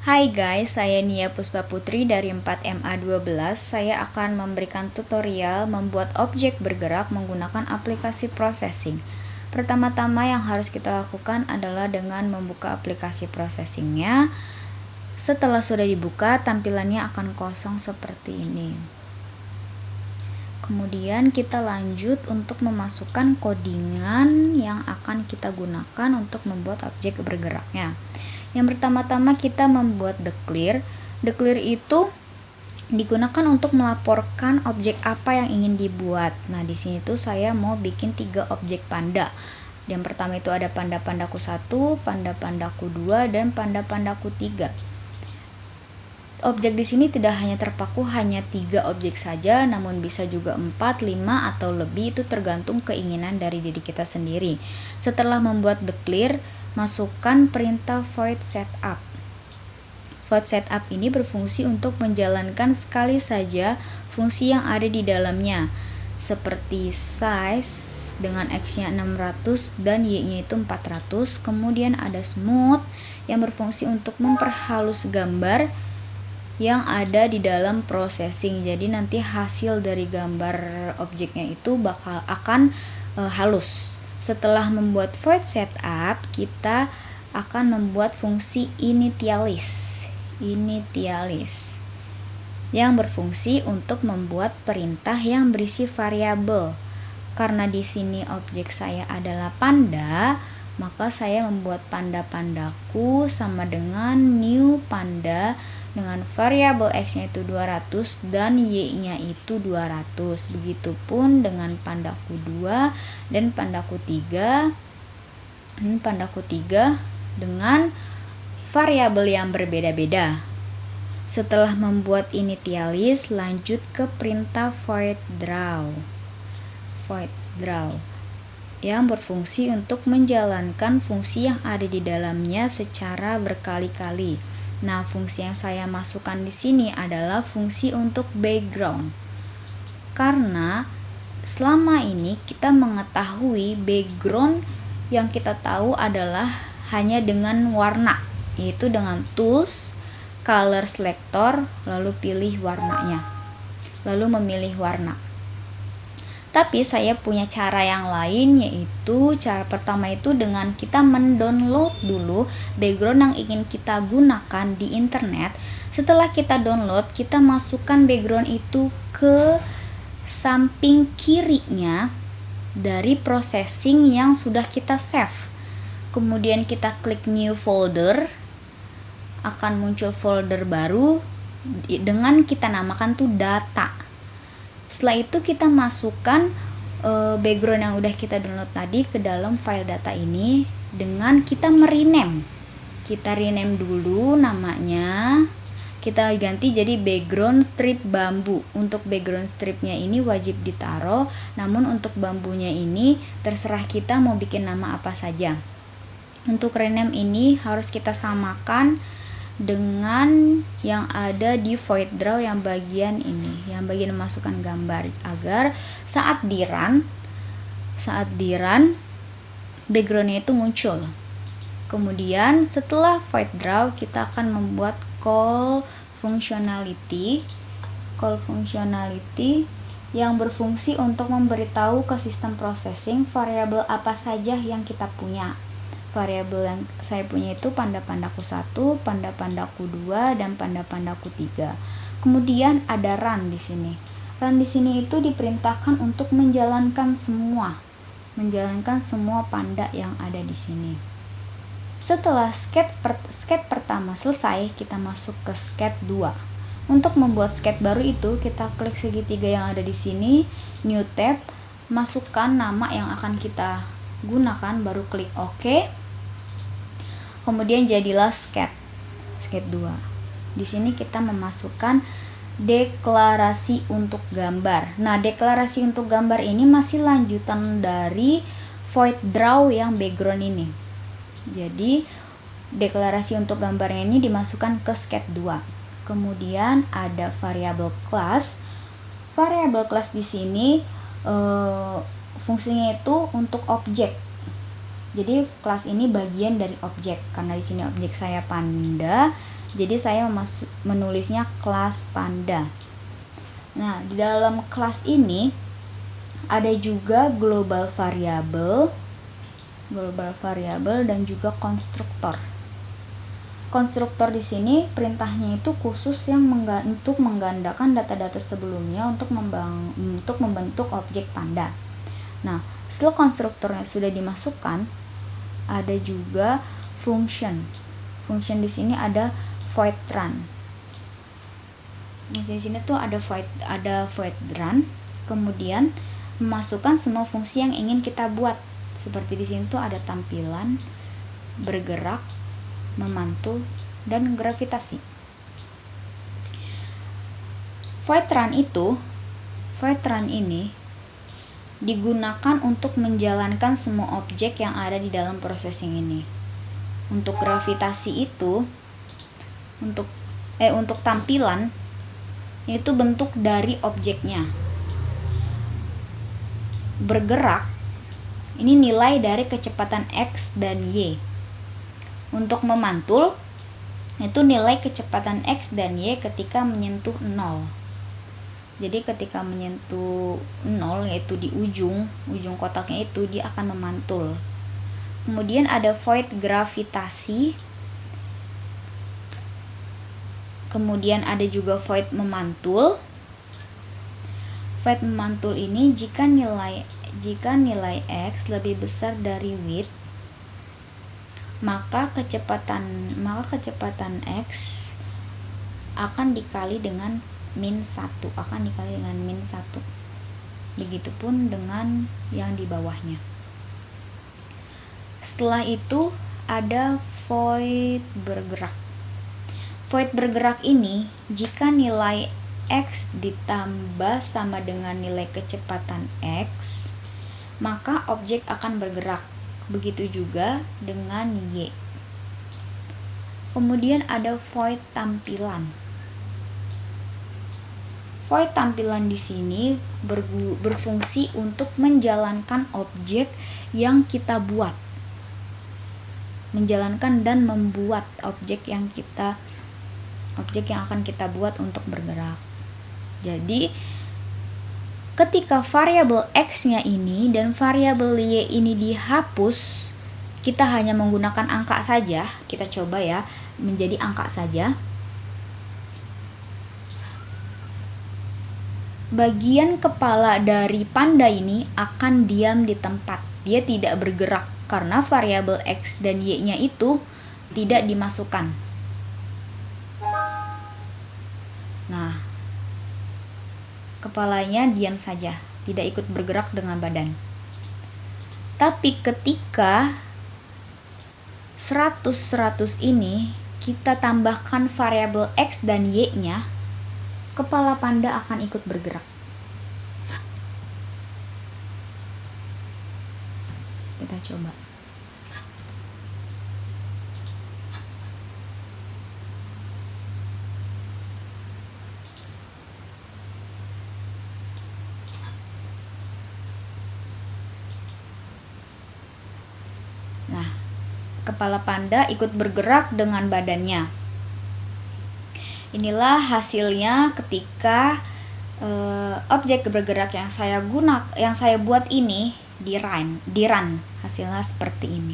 Hai guys, saya Nia Puspa Putri dari 4MA12. Saya akan memberikan tutorial membuat objek bergerak menggunakan aplikasi processing. Pertama-tama yang harus kita lakukan adalah dengan membuka aplikasi processingnya. Setelah sudah dibuka, tampilannya akan kosong seperti ini. Kemudian kita lanjut untuk memasukkan codingan yang akan kita gunakan untuk membuat objek bergeraknya. Yang pertama-tama kita membuat declare. Declare itu digunakan untuk melaporkan objek apa yang ingin dibuat. Nah, di sini tuh saya mau bikin 3 objek panda. Yang pertama itu ada panda-pandaku 1, panda-pandaku 2, dan panda-pandaku 3. Objek di sini tidak hanya terpaku hanya 3 objek saja, namun bisa juga 4, 5 atau lebih, itu tergantung keinginan dari diri kita sendiri. Setelah membuat declare, masukkan perintah void setup. Void setup ini berfungsi untuk menjalankan sekali saja fungsi yang ada di dalamnya, seperti size dengan x-nya 600 dan y-nya itu 400. Kemudian ada smooth yang berfungsi untuk memperhalus gambar yang ada di dalam processing. Jadi nanti hasil dari gambar objeknya itu akan halus. Setelah membuat void setup, kita akan membuat fungsi initialize yang berfungsi untuk membuat perintah yang berisi variabel. Karena di sini objek saya adalah panda, maka saya membuat panda-pandaku sama dengan new panda dengan variabel x-nya itu 200 dan y-nya itu 200. Begitupun dengan pandaku 2 dan pandaku 3. Dengan variabel yang berbeda-beda. Setelah membuat initialize, lanjut ke perintah void draw yang berfungsi untuk menjalankan fungsi yang ada di dalamnya secara berkali-kali. Nah, fungsi yang saya masukkan di sini adalah fungsi untuk background. Karena selama ini kita mengetahui background yang kita tahu adalah hanya dengan warna, yaitu dengan tools, color selector, lalu pilih warnanya. Lalu memilih warna. Tapi saya punya cara yang lain, yaitu cara pertama itu dengan kita mendownload dulu background yang ingin kita gunakan di internet. Setelah kita download, kita masukkan background itu ke samping kirinya dari processing yang sudah kita save. Kemudian kita klik new folder, akan muncul folder baru dengan kita namakan tuh data. Setelah itu kita masukkan background yang udah kita download tadi ke dalam file data ini dengan kita merename. Kita rename dulu namanya. Kita ganti jadi background strip bambu. Untuk background stripnya ini wajib ditaruh, namun untuk bambunya ini terserah kita mau bikin nama apa saja. Untuk rename ini harus kita samakan dengan yang ada di void draw yang bagian ini, yang bagian memasukkan gambar, agar saat di run backgroundnya itu muncul. Kemudian setelah void draw, kita akan membuat call functionality yang berfungsi untuk memberitahu ke sistem processing variabel apa saja yang kita punya. Variabel yang saya punya itu panda-pandaku 1, panda-pandaku 2, dan panda-pandaku 3. Kemudian ada run di sini. Run di sini itu diperintahkan untuk menjalankan semua panda yang ada di sini. Setelah sketch pertama selesai, kita masuk ke sketch 2. Untuk membuat sketch baru itu, kita klik segitiga yang ada di sini, new tab, masukkan nama yang akan kita gunakan, baru klik OK. Kemudian jadilah sketch 2. Di sini kita memasukkan deklarasi untuk gambar. Nah, deklarasi untuk gambar ini masih lanjutan dari void draw yang background ini. Jadi deklarasi untuk gambarnya ini dimasukkan ke sketch 2. Kemudian ada variabel class. Variabel class di sini fungsinya itu untuk objek. Jadi kelas ini bagian dari objek. Karena di sini objek saya panda, jadi saya menulisnya kelas panda. Nah, di dalam kelas ini ada juga global variable dan juga konstruktor. Konstruktor di sini perintahnya itu khusus yang untuk menggandakan data-data sebelumnya untuk membentuk objek panda. Nah, setelah konstruktornya sudah dimasukkan, ada juga function. Function di sini ada void run. Di sini tuh ada void run, kemudian memasukkan semua fungsi yang ingin kita buat. Seperti di sini tuh ada tampilan, bergerak, memantul, dan gravitasi. Void run ini digunakan untuk menjalankan semua objek yang ada di dalam processing ini. Untuk gravitasi itu, untuk tampilan itu bentuk dari objeknya. Bergerak ini nilai dari kecepatan X dan Y. Untuk memantul itu nilai kecepatan X dan Y ketika menyentuh 0. Jadi ketika menyentuh 0, yaitu di ujung kotaknya itu, dia akan memantul. Kemudian ada void gravitasi. Kemudian ada juga void memantul. Void memantul ini jika nilai X lebih besar dari width, maka kecepatan X akan dikali dengan min 1. Begitupun dengan yang di bawahnya. Setelah itu ada void bergerak. Void bergerak ini jika nilai X ditambah sama dengan nilai kecepatan X, maka objek akan bergerak. Begitu juga dengan Y. Kemudian ada void tampilan. Void tampilan di sini berfungsi untuk menjalankan objek yang kita buat. Menjalankan dan membuat objek yang akan kita buat untuk bergerak. Jadi ketika variabel X-nya ini dan variabel Y ini dihapus, kita hanya menggunakan angka saja. Kita coba ya, menjadi angka saja. Bagian kepala dari panda ini akan diam di tempat. Dia tidak bergerak karena variabel X dan Y-nya itu tidak dimasukkan. Nah, kepalanya diam saja, tidak ikut bergerak dengan badan. Tapi ketika 100 ini kita tambahkan variabel X dan Y-nya, kepala panda akan ikut bergerak. Kita coba. Nah, kepala panda ikut bergerak dengan badannya. Inilah hasilnya ketika objek bergerak yang saya buat ini di run. Hasilnya seperti ini.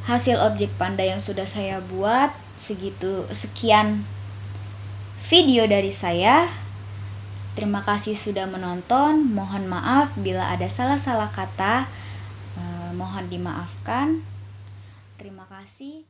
Hasil objek panda yang sudah saya buat sekian video dari saya. Terima kasih sudah menonton. Mohon maaf bila ada salah-salah kata. Mohon dimaafkan. Terima kasih.